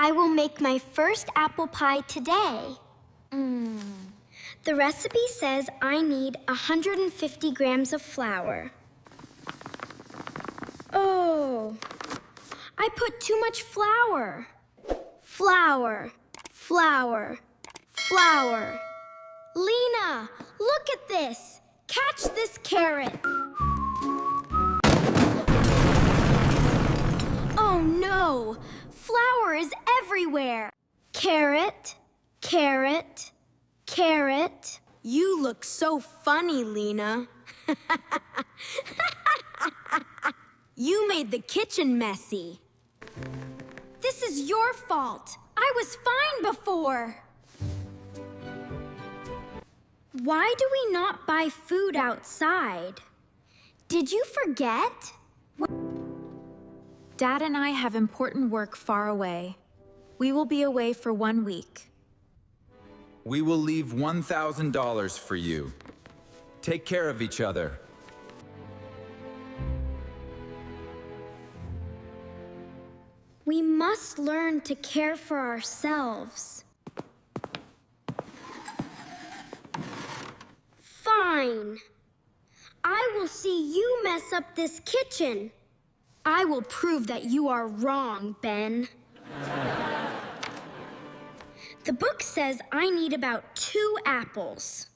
I will make my first apple pie today. The recipe says I need 150 grams of flour. Oh, I put too much flour. Flour, flour, flour. Lena, look at this. Catch this carrot. Oh no, flour is everywhere. Carrot, carrot, carrot. You look so funny, Lena. You made the kitchen messy. This is your fault. I was fine before. Why do we not buy food outside? Did you forget? Dad and I have important work far away. We will be away for 1 week. We will leave $1,000 for you. Take care of each other. We must learn to care for ourselves. Fine. I will see you mess up this kitchen. I will prove that you are wrong, Ben. The book says I need about 2 apples.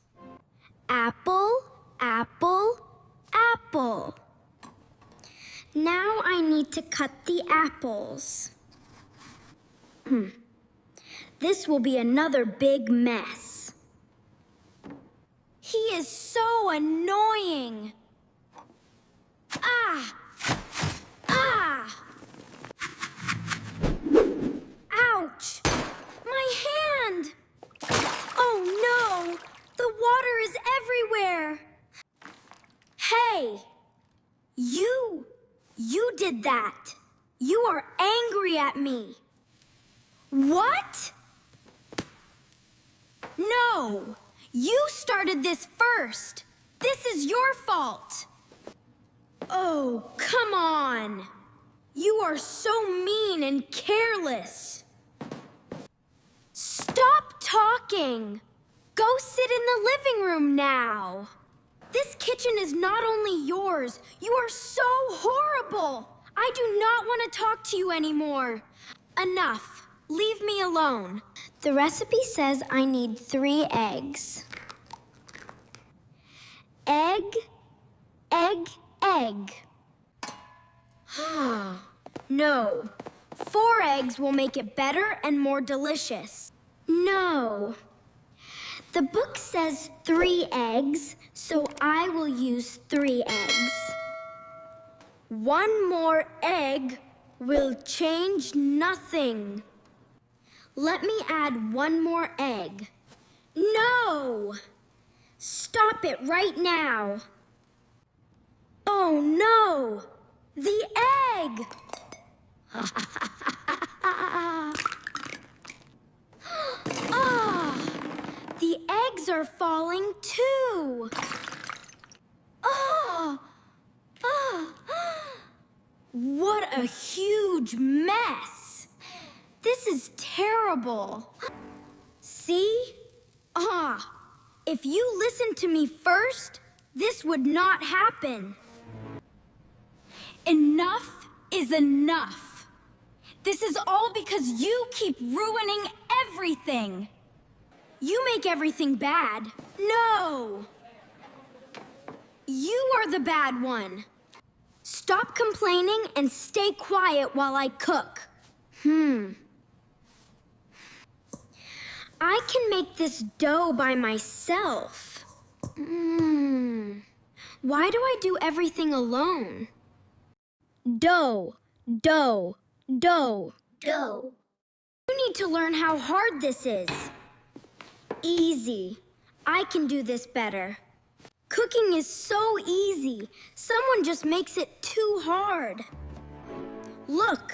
Apple, apple, apple. Now I need to cut the apples. This will be another big mess. He is so annoying. Ah! Ah! Ouch! My hand! Oh no! The water is everywhere! Hey! You did that! You are angry at me! What? No! You started this first! This is your fault! Oh, come on! You are so mean and careless! Stop talking! Go sit in the living room now! This kitchen is not only yours, you are so horrible! I do not want to talk to you anymore. Enough. Leave me alone. The recipe says I need 3 eggs. Egg, egg, egg. No. 4 eggs will make it better and more delicious. No. The book says 3 eggs, so I will use 3 eggs. 1 more egg will change nothing. Let me add 1 more egg. No! Stop it right now. Oh no! The egg! Ah! The eggs are falling too. Ah! Ah! What a huge mess! This is terrible. See? If you listened to me first, this would not happen. Enough is enough. This is all because you keep ruining everything. You make everything bad. No! You are the bad one. Stop complaining and stay quiet while I cook. I can make this dough by myself. Why do I do everything alone? Dough, dough, dough, dough. You need to learn how hard this is. Easy. I can do this better. Cooking is so easy. Someone just makes it too hard. Look,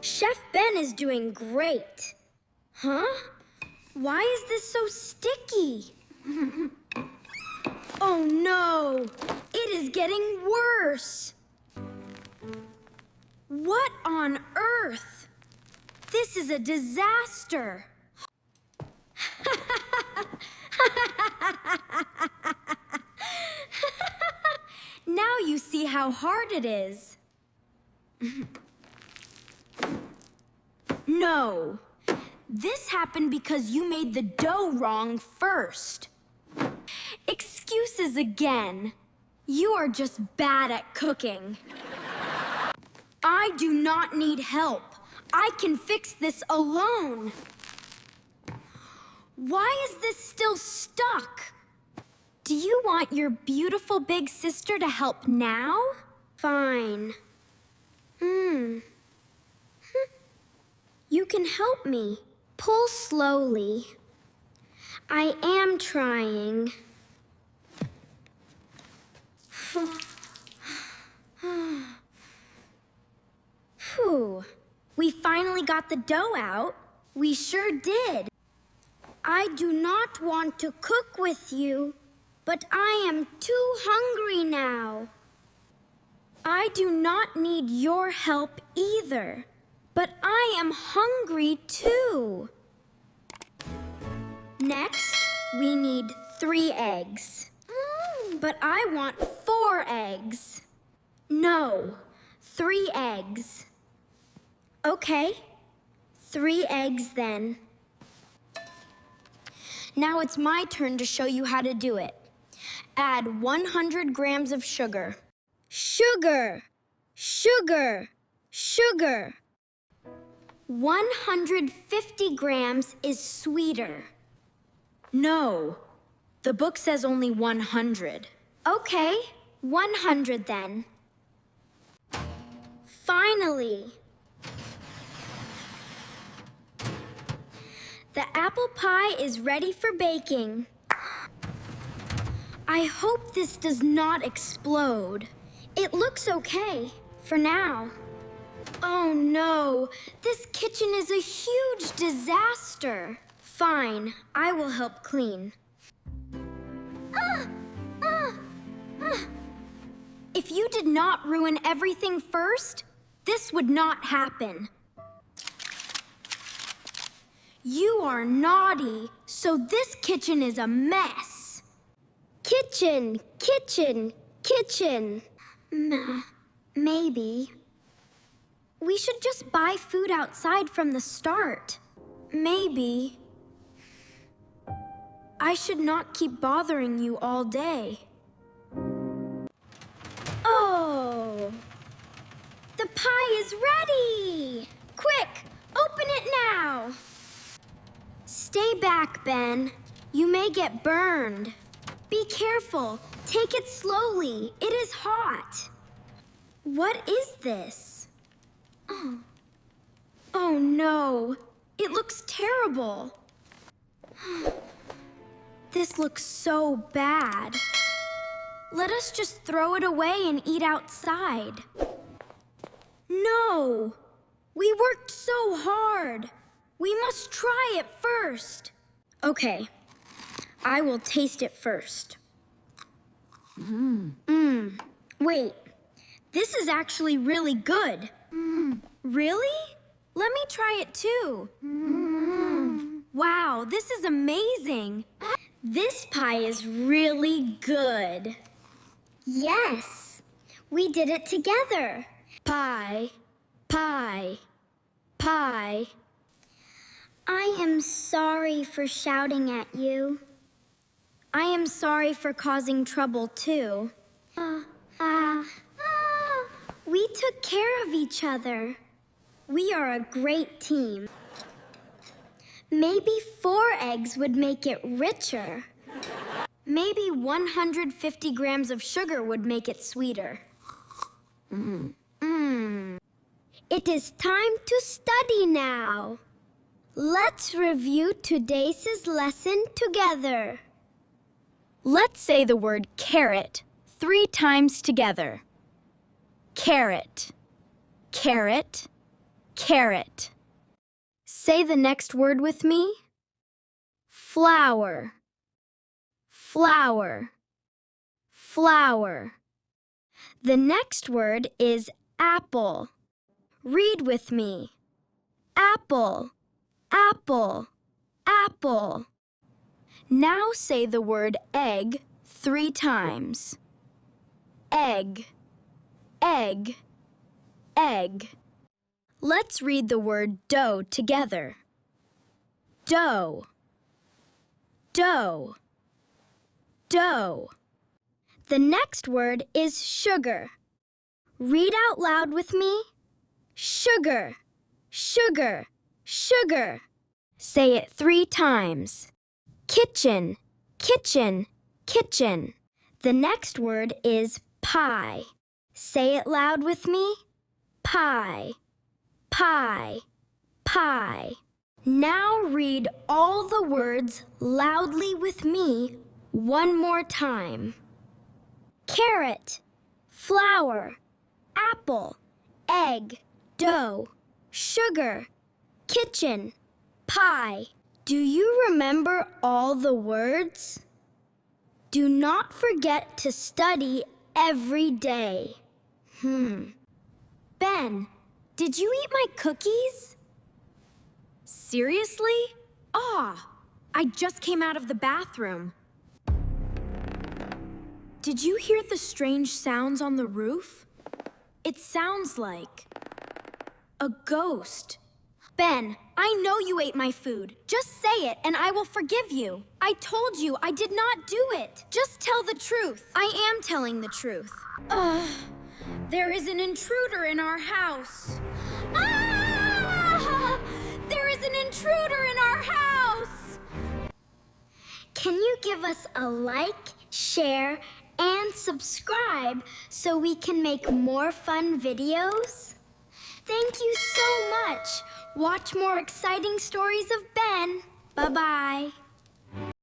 Chef Ben is doing great. Huh? Why is this so sticky? Oh no, it is getting worse. What on earth? This is a disaster. Now you see how hard it is. No. This happened because you made the dough wrong first. Excuses again. You are just bad at cooking. I do not need help. I can fix this alone. Why is this still stuck? Do you want your beautiful big sister to help now? Fine. You can help me. Pull slowly. I am trying. Phew. We finally got the dough out. We sure did. I do not want to cook with you, but I am too hungry now. I do not need your help either, but I am hungry too. Next, we need 3 eggs. But I want 4 eggs. No, 3 eggs. Okay, 3 eggs then. Now it's my turn to show you how to do it. Add 100 grams of sugar. Sugar, sugar, sugar. 150 grams is sweeter. No. The book says only 100. Okay, 100 then. Finally. The apple pie is ready for baking. I hope this does not explode. It looks okay for now. Oh no, this kitchen is a huge disaster. Fine, I will help clean. If you did not ruin everything first, this would not happen. You are naughty, so this kitchen is a mess. Kitchen, kitchen, kitchen. Maybe. We should just buy food outside from the start. Maybe. I should not keep bothering you all day. Oh! The pie is ready! Quick, open it now! Stay back, Ben. You may get burned. Be careful. Take it slowly. It is hot. What is this? Oh no. It looks terrible. This looks so bad. Let us just throw it away and eat outside. No! We worked so hard. We must try it first. Okay, I will taste it first. Wait, this is actually really good. Really? Let me try it too. Wow, this is amazing. This pie is really good. Yes, we did it together. Pie, pie, pie. I am sorry for shouting at you. I am sorry for causing trouble too. We took care of each other. We are a great team. Maybe 4 eggs would make it richer. Maybe 150 grams of sugar would make it sweeter. It is time to study now. Let's review today's lesson together. Let's say the word carrot 3 times together. Carrot, carrot, carrot. Say the next word with me. Flower, flower, flower. The next word is apple. Read with me. Apple, apple, apple. Now say the word egg 3 times. Egg, egg, egg. Let's read the word dough together. Dough, dough, dough. The next word is sugar. Read out loud with me. Sugar, sugar, sugar. Say it 3 times. Kitchen, kitchen, kitchen. The next word is pie. Say it loud with me. Pie, pie, pie. Now read all the words loudly with me one more time. Carrot, flour, apple, egg, dough, sugar, kitchen, pie. Do you remember all the words? Do not forget to study every day. Ben, did you eat my cookies? Seriously? I just came out of the bathroom. Did you hear the strange sounds on the roof? It sounds like a ghost. Ben, I know you ate my food. Just say it and I will forgive you. I told you I did not do it. Just tell the truth. I am telling the truth. There is an intruder in our house. There is an intruder in our house! Can you give us a like, share, and subscribe so we can make more fun videos? Thank you so much. Watch more exciting stories of Ben. Bye-bye.